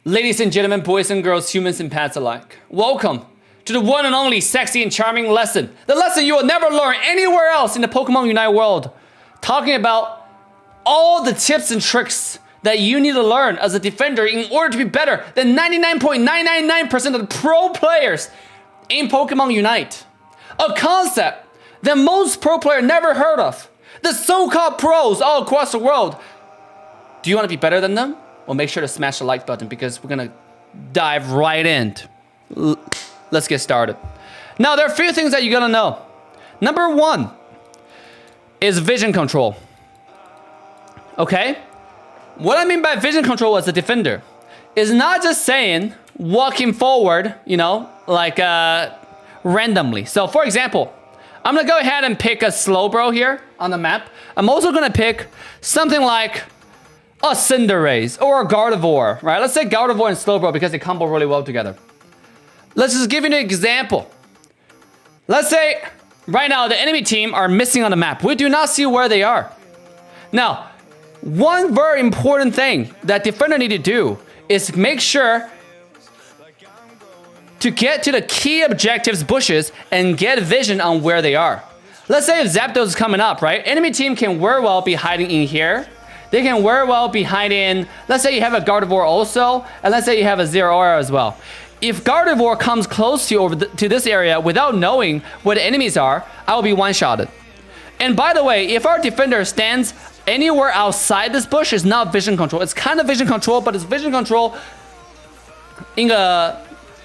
Ladies and gentlemen, boys and girls, humans and pets alike, welcome to the one and only sexy and charming lesson. The lesson you will never learn anywhere else in the Pokemon Unite world. Talking about all the tips and tricks that you need to learn as a defender in order to be better than 99.999% of the pro players in Pokemon Unite. A concept that most pro players never heard of. The so-called pros all across the world. Do you want to be better than them? Well, make sure to smash the like button because we're gonna dive right in. Let's get started. Now, there are a few things that you're gonna know. Number one is vision control. Okay? What I mean by vision control as a defender is not just saying walking forward, you know, like randomly. So, for example, I'm gonna go ahead and pick a Slowbro here on the map. I'm also gonna pick something like a Cinderace or a Gardevoir, right? Let's say Gardevoir and Slowbro because they combo really well together. Let's just give you an example. Let's say right now the enemy team are missing on the map. We do not see where they are. Now, one very important thing that defender need to do is make sure to get to the key objectives bushes and get vision on where they are. Let's say if Zapdos is coming up, right? Enemy team can very well be hiding in here. They can very well be hiding. Let's say you have a Gardevoir also, and let's say you have a Zeraora as well. If Gardevoir comes close to to this area without knowing where the enemies are, I will be one-shotted. And by the way, if our defender stands anywhere outside this bush, it's not vision control. It's kind of vision control, but it's vision control in a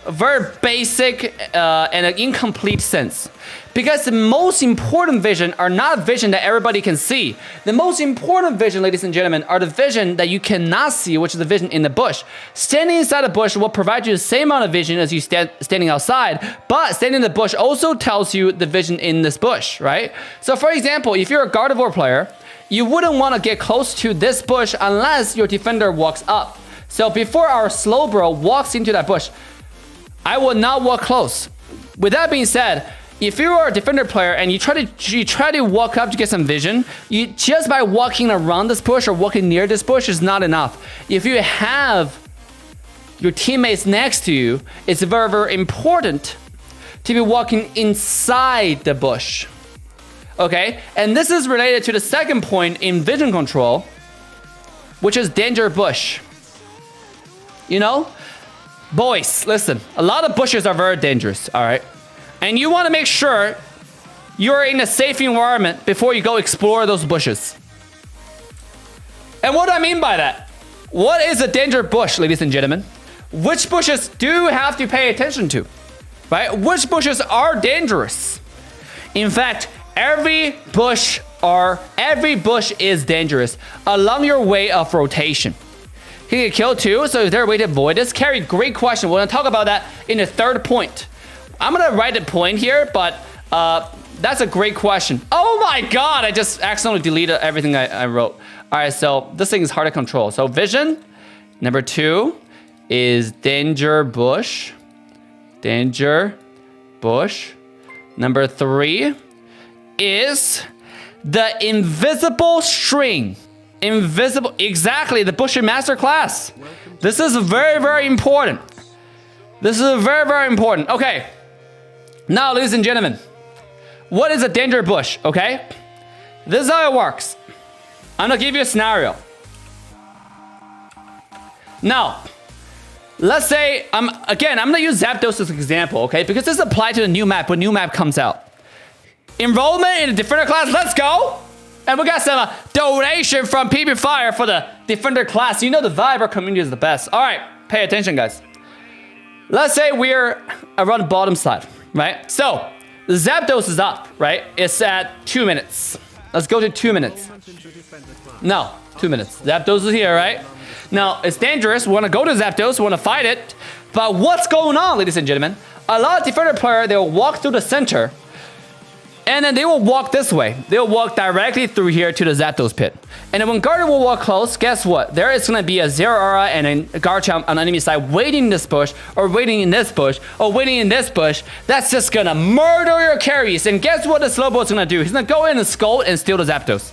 very basic and an incomplete sense. Because the most important vision are not vision that everybody can see. The most important vision, ladies and gentlemen, are the vision that you cannot see, which is the vision in the bush. Standing inside the bush will provide you the same amount of vision as you standing outside, but standing in the bush also tells you the vision in this bush, right? So for example, if you're a Gardevoir player, you wouldn't want to get close to this bush unless your defender walks up. So before our Slowbro walks into that bush, I will not walk close. With that being said, if you are a defender player and you try to walk up to get some vision, you just by walking around this bush or walking near this bush is not enough. If you have your teammates next to you, it's very, very important to be walking inside the bush. Okay? And this is related to the second point in vision control, which is danger bush. You know? Boys, listen, a lot of bushes are very dangerous, all right? And you want to make sure you're in a safe environment before you go explore those bushes. And what do I mean by that? What is a danger bush, ladies and gentlemen? Which bushes do you have to pay attention to? Right? Which bushes are dangerous? In fact, every bush is dangerous along your way of rotation. He can kill too, so is there a way to avoid this? Carrie, great question. We're gonna talk about that in the third point. I'm gonna write a point here, but that's a great question. Oh my God, I just accidentally deleted everything I wrote. All right, so this thing is hard to control. So vision, number two is danger bush. Danger bush. Number three is the invisible string. Invisible, exactly, the Bush Master class. This is very, very important. This is very, very important. Okay. Now, ladies and gentlemen, what is a danger bush, okay? This is how it works. I'm gonna give you a scenario. Now, let's say, I'm gonna use Zapdos as an example, okay? Because this applies to the new map when new map comes out. Enrollment in the defender class, let's go! And we got some donation from PB Fire for the defender class. You know the vibe, our community is the best. All right, pay attention, guys. Let's say we're around the bottom side, right? So, the Zapdos is up, right? It's at 2 minutes. Let's go to 2 minutes. No, 2 minutes. Zapdos is here, right? Now, it's dangerous. We want to go to Zapdos. We want to fight it. But what's going on, ladies and gentlemen? A lot of defender players, they'll walk through the center. And then they will walk this way. They'll walk directly through here to the Zapdos pit. And then when Gardevoir will walk close, guess what? There is going to be a Zeraora and a Garchomp on the enemy side waiting in this bush, or waiting in this bush, or waiting in this bush. That's just going to murder your carries. And guess what the Slowbro is going to do? He's going to go in and scold and steal the Zapdos.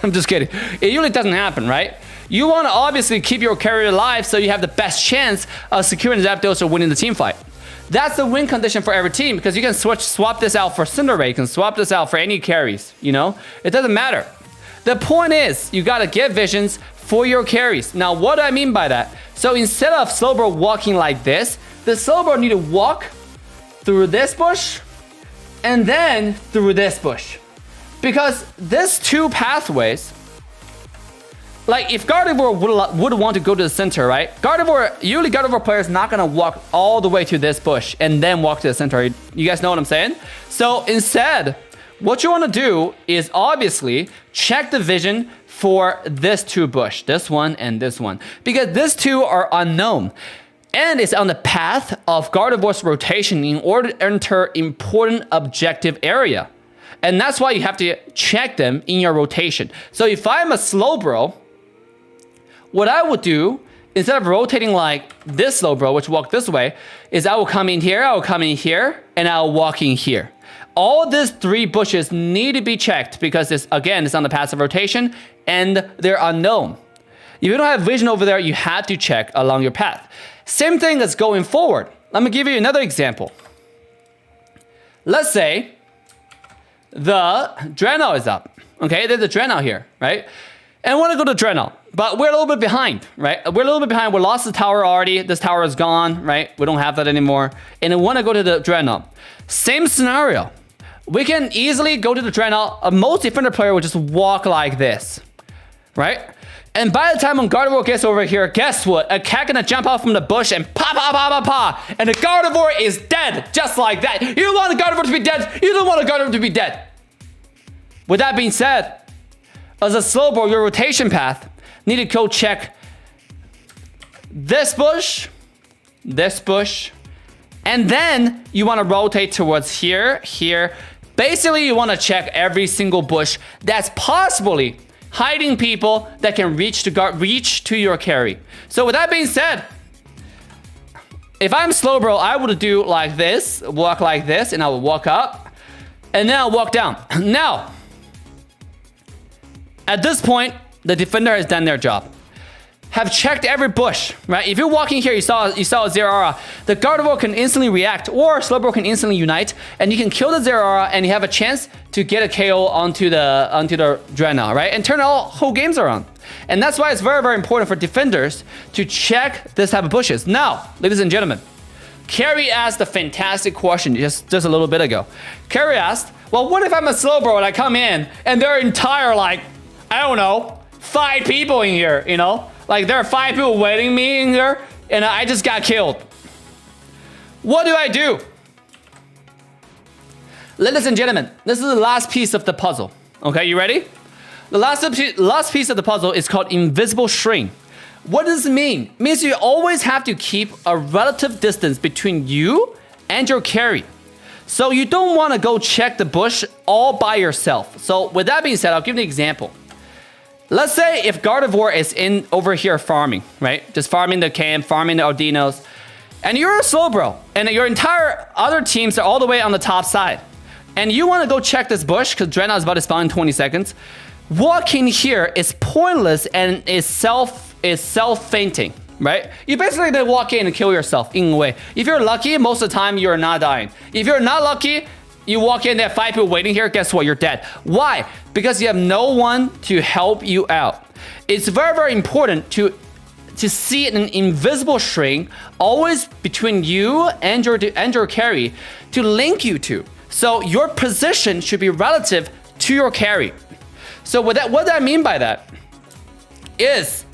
I'm just kidding. It usually doesn't happen, right? You want to obviously keep your carry alive so you have the best chance of securing Zapdos or winning the team fight. That's the win condition for every team because you can swap this out for Cinderace, you can swap this out for any carries, you know? It doesn't matter. The point is, you gotta get visions for your carries. Now, what do I mean by that? So instead of Slowbro walking like this, the Slowbro need to walk through this bush and then through this bush. Because these two pathways, like if Gardevoir would want to go to the center, right? Usually Gardevoir player is not gonna walk all the way to this bush and then walk to the center. You guys know what I'm saying? So instead, what you wanna do is obviously check the vision for this two bush, this one and this one, because these two are unknown. And it's on the path of Gardevoir's rotation in order to enter important objective area. And that's why you have to check them in your rotation. So if I'm a Slowbro, what I would do, instead of rotating like this Slowbro, which walk this way, is I will come in here, I will come in here, and I will walk in here. All these three bushes need to be checked because this, again, it's on the path of rotation and they're unknown. If you don't have vision over there, you have to check along your path. Same thing as going forward. Let me give you another example. Let's say the Draenei is up. Okay, there's a Draenei here, right? And I want to go to Draenei, but we're a little bit behind, right? We're a little bit behind. We lost the tower already. This tower is gone, right? We don't have that anymore. And I want to go to the Draenei. Same scenario. We can easily go to the Draenei. Most defender player will just walk like this, right? And by the time when Gardevoir gets over here, guess what? A cat gonna jump out from the bush and pa pa pa pa pa, and the Gardevoir is dead, just like that. You don't want the Gardevoir to be dead. You don't want the Gardevoir to be dead. With that being said, as a Slowbro, your rotation path need to go check this bush, and then you want to rotate towards here, here. Basically, you want to check every single bush that's possibly hiding people that can reach to your carry. So with that being said, if I'm Slowbro, I would do like this, walk like this, and I will walk up, and then I'll walk down. Now, at this point, the defender has done their job. Have checked every bush, right? If you're walking here, you saw a Zeraora, the Gardevoir can instantly react, or Slowbro can instantly unite, and you can kill the Zeraora, and you have a chance to get a KO onto the Draenei, right? And turn all whole games around. And that's why it's very, very important for defenders to check this type of bushes. Now, ladies and gentlemen, Carrie asked a fantastic question just a little bit ago. Carrie asked, well, what if I'm a Slowbro and I come in, and there are entire, like, I don't know, 5 people in here, you know? Like, there are 5 people waiting me in here, and I just got killed. What do I do? Ladies and gentlemen, this is the last piece of the puzzle. Okay, you ready? The last piece of the puzzle is called Invisible Shrink. What does it mean? It means you always have to keep a relative distance between you and your carry. So you don't want to go check the bush all by yourself. So with that being said, I'll give you an example. Let's say if Gardevoir is in over here farming, right? Just farming the camp, farming the Ardinos, and you're a Slowbro, and your entire other teams are all the way on the top side, and you want to go check this bush because Draenei is about to spawn in 20 seconds. Walking here is pointless and is self-fainting, right? You basically then walk in and kill yourself in a way. If you're lucky, most of the time you're not dying. If you're not lucky, you walk in, there are 5 people waiting here, guess what? You're dead. Why? Because you have no one to help you out. It's very, very important to see an invisible string always between you and your carry to link you to. So your position should be relative to your carry. So what I mean by that is,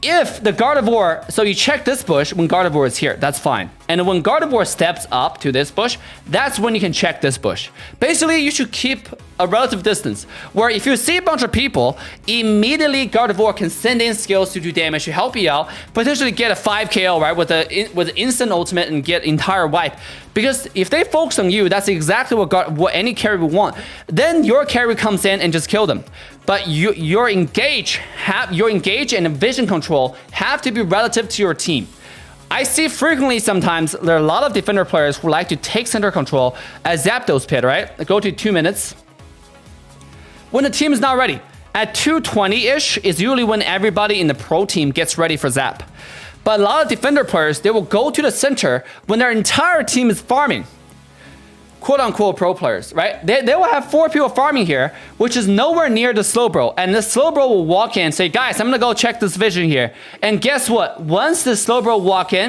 if the Gardevoir, so you check this bush when Gardevoir is here, that's fine. And when Gardevoir steps up to this bush, that's when you can check this bush. Basically, you should keep a relative distance, where if you see a bunch of people, immediately Gardevoir can send in skills to do damage to help you out, potentially get a 5 KO, right, with an instant ultimate and get entire wipe. Because if they focus on you, that's exactly what any carry would want. Then your carry comes in and just kill them. But your engage and vision control have to be relative to your team. I see frequently sometimes there are a lot of defender players who like to take center control at Zapdos pit, right? Go to 2 minutes. When the team is not ready, At 220-ish is usually when everybody in the pro team gets ready for zap. But a lot of defender players, they will go to the center when their entire team is farming. Quote unquote pro players, right? They will have 4 people farming here, which is nowhere near the slow bro. And the slow bro will walk in and say, guys, I'm gonna go check this vision here. And guess what? Once the slow bro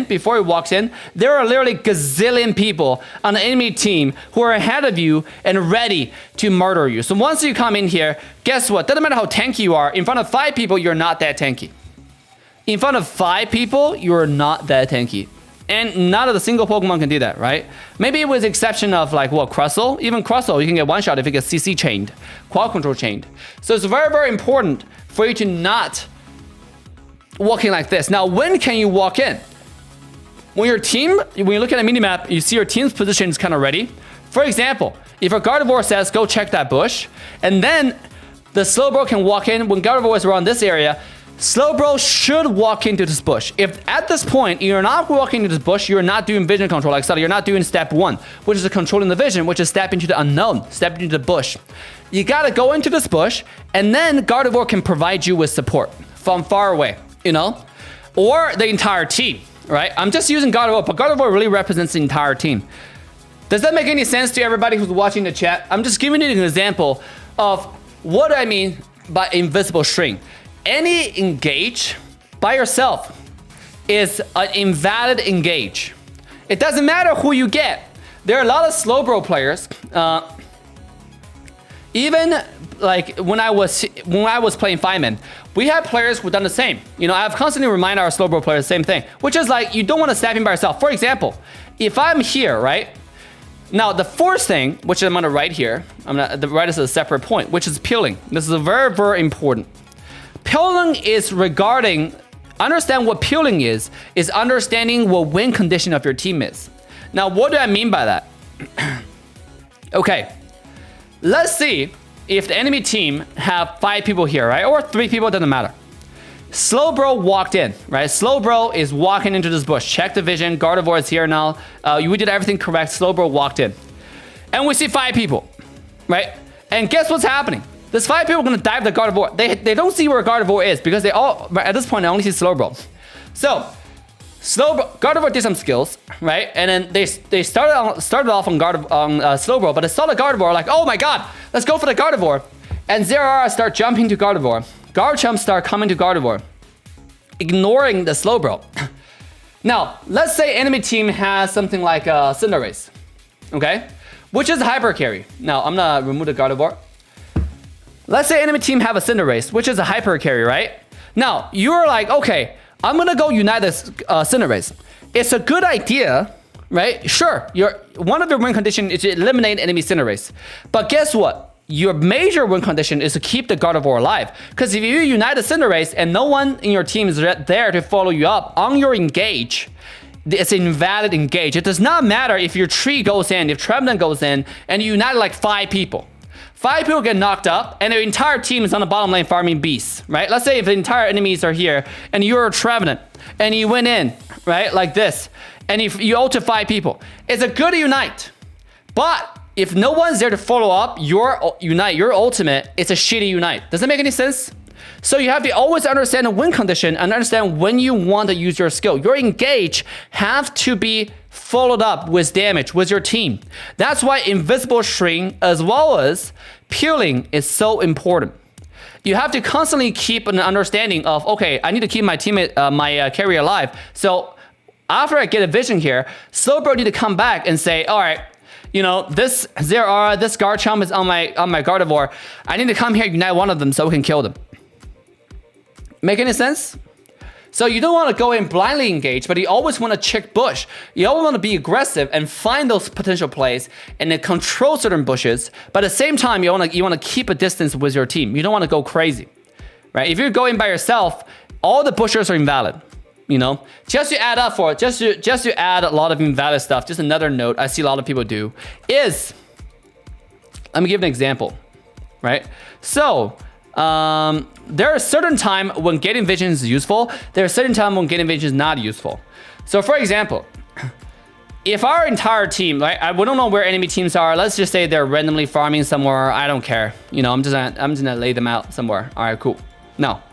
before he walks in, there are literally gazillion people on the enemy team who are ahead of you and ready to murder you. So once you come in here, guess what? Doesn't matter how tanky you are, in front of 5 people, you're not that tanky. In front of 5 people, you're not that tanky. And not a single Pokemon can do that, right? Maybe with the exception of like, what, Crustle? Even Crustle, you can get one shot if it gets CC chained, quad control chained. So it's very, very important for you to not walk in like this. Now, when can you walk in? When you look at a minimap, you see your team's position is kind of ready. For example, if a Gardevoir says, go check that bush, and then the Slowbro can walk in when Gardevoir is around this area, Slowbro should walk into this bush. If at this point you're not walking into this bush, you're not doing vision control, like I said, you're not doing step 1, which is controlling the vision, which is step into the unknown, step into the bush. You gotta go into this bush, and then Gardevoir can provide you with support from far away, you know? Or the entire team, right? I'm just using Gardevoir, but Gardevoir really represents the entire team. Does that make any sense to everybody who's watching the chat? I'm just giving you an example of what I mean by invisible string. Any engage by yourself is an invalid engage. It doesn't matter who you get. There are a lot of Slowbro players. Even like when I was playing Fireman, we had players who done the same. You know, I've constantly reminded our Slowbro players the same thing, which is like you don't want to snap him by yourself. For example, if I'm here, right? Now the fourth thing, which I'm gonna write here, the write is a separate point, which is peeling. This is very, very important. Peeling is understand what peeling is understanding what win condition of your team is. Now, what do I mean by that? Okay, let's see if the enemy team have 5 people here, right? Or 3 people, doesn't matter. Slowbro walked in, right? Slowbro is walking into this bush. Check the vision, Gardevoir is here now. We did everything correct, Slowbro walked in. And we see 5 people, right? And guess what's happening? There's 5 people gonna dive the Gardevoir. They don't see where Gardevoir is because they all, at this point, they only see Slowbro. So, Gardevoir did some skills, right? And then they started off on Slowbro, but they saw the Gardevoir like, oh my god, let's go for the Gardevoir. And Zeraora start jumping to Gardevoir. Garchomp start coming to Gardevoir, ignoring the Slowbro. Now, let's say enemy team has something like Cinderace, okay? Which is a hyper carry. Now, I'm gonna remove the Gardevoir. Let's say enemy team have a Cinderace, which is a hyper carry, right? Now, you're like, okay, I'm gonna go unite this Cinderace. It's a good idea, right? Sure, one of your win conditions is to eliminate enemy Cinderace. But guess what? Your major win condition is to keep the Gardevoir alive. Because if you unite a Cinderace and no one in your team is there to follow you up on your engage, it's an invalid engage. It does not matter if your tree goes in, if Trevenant goes in, and you unite like 5 people. 5 people get knocked up, and the entire team is on the bottom lane farming beasts, right? Let's say if the entire enemies are here, and you're a Trevenant, and you went in, right, like this, and if you ult to 5 people, it's a good unite. But if no one's there to follow up your unite, your ultimate, it's a shitty unite. Does that make any sense? So you have to always understand the win condition and understand when you want to use your skill. Your engage have to be followed up with damage with your team. That's why invisible string as well as peeling is so important. You have to constantly keep an understanding of, okay, I need to keep my teammate, my carry alive. So after I get a vision here, Slowbro need to come back and say, all right, you know, this Zeraora, this Garchomp is on my Gardevoir. I need to come here, unite one of them so we can kill them. Make any sense? So you don't want to go in blindly engage, but you always want to check bush. You always want to be aggressive and find those potential plays and then control certain bushes. But at the same time, you want to keep a distance with your team. You don't want to go crazy, right? If you're going by yourself, all the bushes are invalid. You know, just to add up for it, just to add a lot of invalid stuff. Just another note I see a lot of people do is, let me give an example, right? So there are certain time when getting vision is useful. There are certain time when getting vision is not useful. So for example, if our entire team, right, we don't know where enemy teams are. Let's just say they're randomly farming somewhere. I don't care. You know, I'm just gonna lay them out somewhere. All right, cool. Now,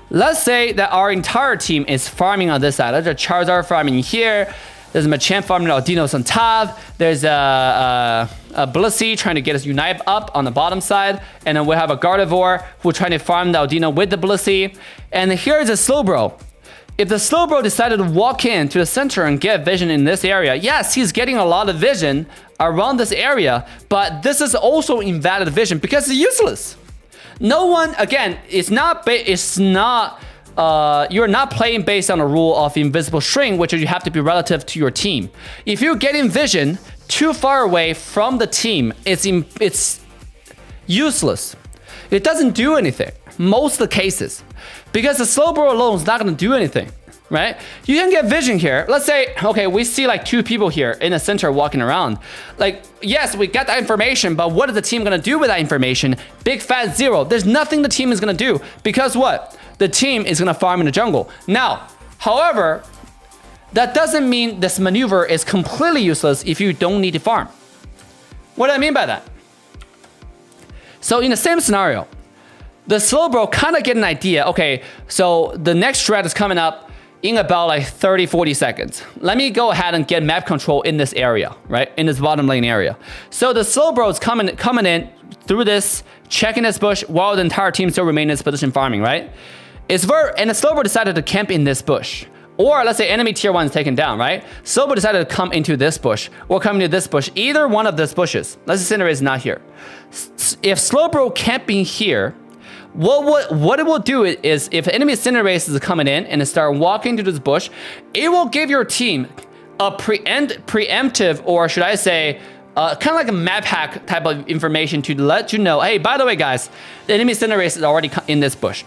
let's say that our entire team is farming on this side. There's a Charizard farming here. There's a Machamp farming Aldinos on top. There's a Blissey trying to get us Unite up on the bottom side. And then we have a Gardevoir who's trying to farm the Aldino with the Blissey. And here's a Slowbro. If the Slowbro decided to walk into the center and get vision in this area, yes, he's getting a lot of vision around this area, but this is also invalid vision because it's useless. No one, again, you're not playing based on the rule of invisible string, which is you have to be relative to your team. If you're getting vision too far away from the team, it's useless. It doesn't do anything, most of the cases. Because the Slowbro alone is not going to do anything, right? You can get vision here. Let's say, okay, we see like 2 people here in the center walking around. Like, yes, we got that information, but what is the team going to do with that information? Big fat 0. There's nothing the team is going to do because what? The team is going to farm in the jungle. Now, however, that doesn't mean this maneuver is completely useless if you don't need to farm. What do I mean by that? So in the same scenario, the Slowbro kind of get an idea. Okay, so the next threat is coming up in about like 30-40 seconds. Let me go ahead and get map control in this area, right? In this bottom lane area. So the Slowbro is coming in through this, checking this bush while the entire team still remains in its position farming, right? And the Slowbro decided to camp in this bush. Or let's say enemy tier 1 is taken down, right? Slowbro decided to come into this bush or come into this bush. Either one of these bushes. Let's say Cinder is not here. If Slowbro camping here, what it will do is if enemy Cinderace is coming in and start walking to this bush, it will give your team a preemptive, or should I say, kind of like a map hack type of information to let you know, hey, by the way, guys, the enemy Cinderace is already in this bush.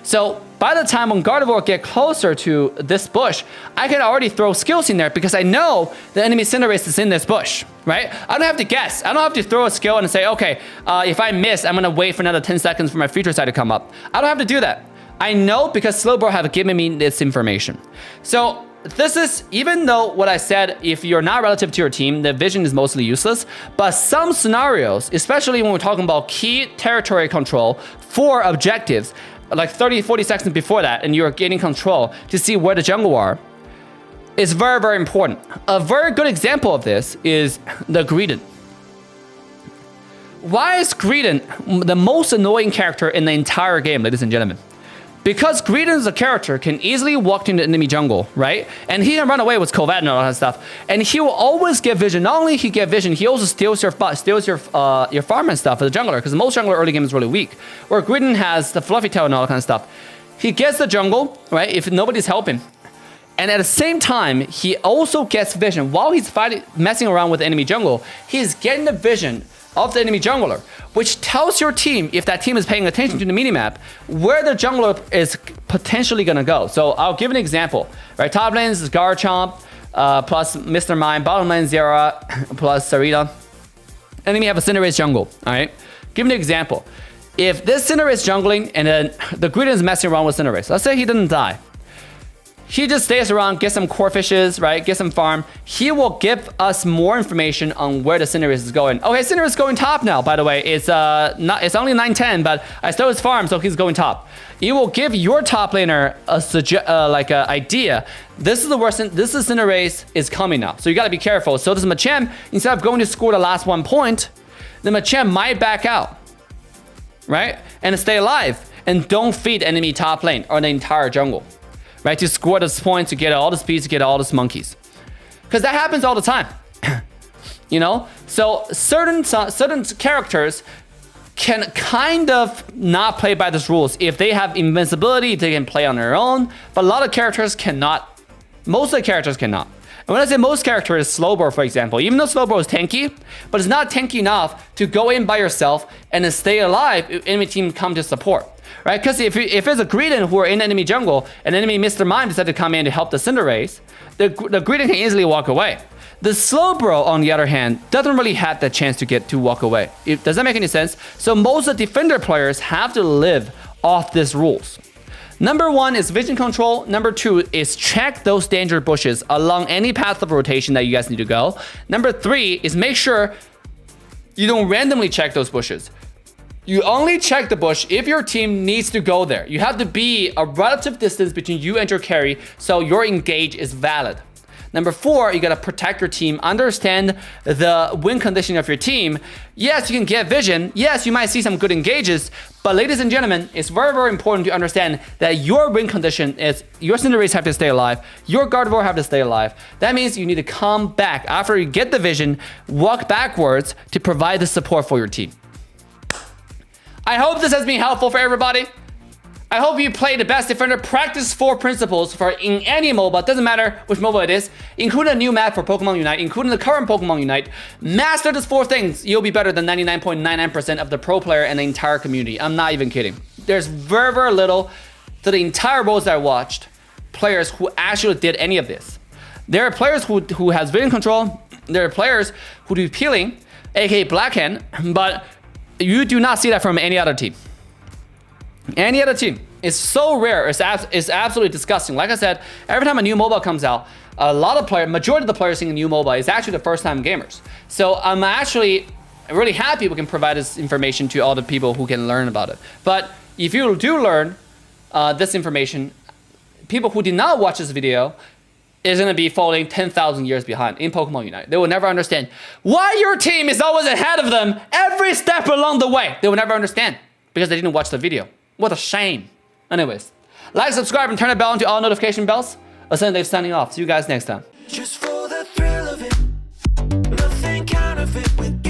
So by the time when Gardevoir get closer to this bush, I can already throw skills in there because I know the enemy Cinderace is in this bush, right? I don't have to guess. I don't have to throw a skill and say, okay, if I miss, I'm going to wait for another 10 seconds for my future side to come up. I don't have to do that. I know because Slowbro have given me this information. So this is, even though what I said, if you're not relative to your team, the vision is mostly useless, but some scenarios, especially when we're talking about key territory control for objectives, like 30-40 seconds before that, and you're getting control to see where the jungle are, is very, very important. A very good example of this is the Greedent. Why is Greedent the most annoying character in the entire game, ladies and gentlemen? Because Greedent as a character can easily walk into the enemy jungle, right? And he can run away with Kovat and all that stuff. And he will always get vision. Not only he get vision, he also steals your farm and stuff for the jungler, because most jungler early game is really weak. Where Greedent has the fluffy tail and all that kind of stuff. He gets the jungle, right? If nobody's helping. And at the same time, he also gets vision. While he's messing around with the enemy jungle, he's getting the vision of the enemy jungler, which tells your team, if that team is paying attention to the minimap, where the jungler is potentially going to go. So I'll give an example, right? Top lane is Garchomp plus Mr. Mime, bottom lane Zera plus Sarita. Enemy have a Cinderace jungle, all right? Give me an example. If this Cinderace jungling and then the Greedent is messing around with Cinderace, let's say he didn't die. He just stays around, get some core fishes, right? Get some farm. He will give us more information on where the Cinderace is going. Okay, Cinderace is going top now, by the way. It's only 9-10, but I stole his farm, so he's going top. It will give your top laner a idea. This is the worst. This is Cinderace is coming now, so you got to be careful. So this Machamp, instead of going to score the last 1 point, the Machamp might back out, right? And stay alive and don't feed enemy top lane or the entire jungle. Right, to score this point, to get all the speeds, to get all these monkeys. Because that happens all the time. You know? So certain characters can kind of not play by these rules. If they have invincibility, they can play on their own. But a lot of characters cannot. Most of the characters cannot. And when I say most characters, Slowbro, for example, even though Slowbro is tanky, but it's not tanky enough to go in by yourself and then stay alive if enemy team come to support. Right? Because if it's a Greedent who are in enemy jungle and enemy Mr. Mime decided to come in to help the Cinderace, the Greedent can easily walk away. The Slowbro, on the other hand, doesn't really have that chance to walk away. Does that make any sense? So most of the defender players have to live off these rules. Number 1 is vision control. Number 2 is check those danger bushes along any path of rotation that you guys need to go. Number 3 is make sure you don't randomly check those bushes. You only check the bush if your team needs to go there. You have to be a relative distance between you and your carry so your engage is valid. Number 4, you gotta protect your team, understand the win condition of your team. Yes, you can get vision. Yes, you might see some good engages, but ladies and gentlemen, it's very, very important to understand that your win condition is your Cinderace have to stay alive, your Gardevoir have to stay alive. That means you need to come back after you get the vision, walk backwards to provide the support for your team. I hope this has been helpful for everybody. I hope you play the best defender. Practice 4 principles for in any MOBA. It doesn't matter which MOBA it is. Including a new map for Pokemon Unite. Including the current Pokemon Unite. Master these 4 things. You'll be better than 99.99% of the pro player and the entire community. I'm not even kidding. There's very, very little to the entire worlds that I watched. Players who actually did any of this. There are players who has vision control. There are players who do peeling, aka Blackhand. But you do not see that from any other team. Any other team. It's so rare. It's absolutely disgusting. Like I said, every time a new MOBA comes out, a lot of players, majority of the players seeing a new MOBA is actually the first time gamers. So I'm actually really happy we can provide this information to all the people who can learn about it. But if you do learn this information, people who did not watch this video is going to be falling 10,000 years behind in Pokemon Unite. They will never understand why your team is always ahead of them every step along the way. They will never understand because they didn't watch the video. What a shame. Anyways, like, subscribe, and turn the bell on to all notification bells. Ascend Dave signing off. See you guys next time. Just for the thrill of it, nothing counterfeit with